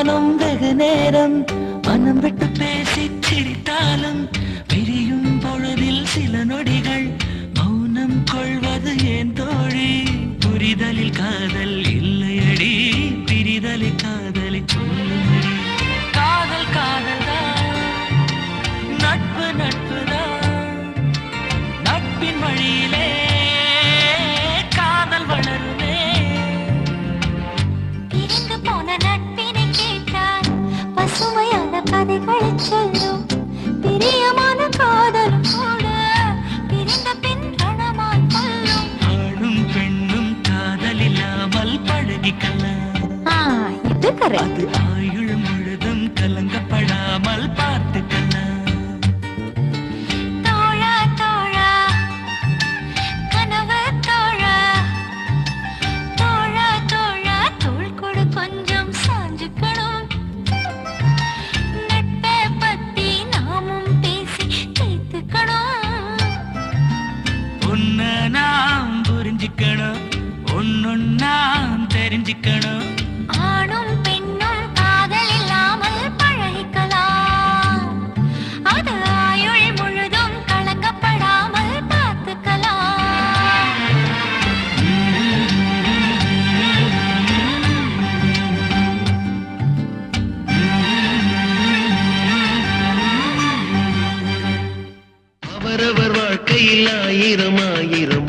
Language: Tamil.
நானும் வெகு நேரம் மனம் விட்டு பேசி சிரித்தாலும் பிரியும் பொழுதில் சில நொடிகள் மௌனம் கொள்வது ஏன் தோழி? புரிதலில் காதல் இல்லையடி, பிரிதலில் காதலை சொல்லுமடி. காதல் காதல்தான், நட்பு நட்புதான், நட்பின் வழியிலே காதல் வளருமே. பிரிந்து போன நட்பினை கேட்டால் பசுமையான கதைகளை சொல்லும். பிரியமான காதலும் கூட பிரிந்த பின் ரணமாய் கொள்ளும். ஆணும் பெண்ணும் காதல் இல்லாமல் பழகிக்கலாம். இது கரெக்ட். அது ஆயுள் முழுதும் கலங்கப்படாமல் பார்த்துக்கலாம். தோழா தோழா கனவு தோழா, தோழா தோழா தோள் கொடு கொஞ்சம் சாஞ்சுக்கணும். நட்பை பத்தி நாமும் பேசி தீர்த்துக்கணும். உன்னை நாம் புரிஞ்சுக்கணும், ஒன்னொன்னாம் தெரிஞ்சுக்கணும். ஆணும் பெண்ணும் காதல் இல்லாமல் பழகிக்கலாம். அது ஆயுள் முழுதும் கலங்கப்படாமல் பார்த்துக்கலாம். அவரவர் வாழ்க்கையில் ஆயிரம் ஆயிரம்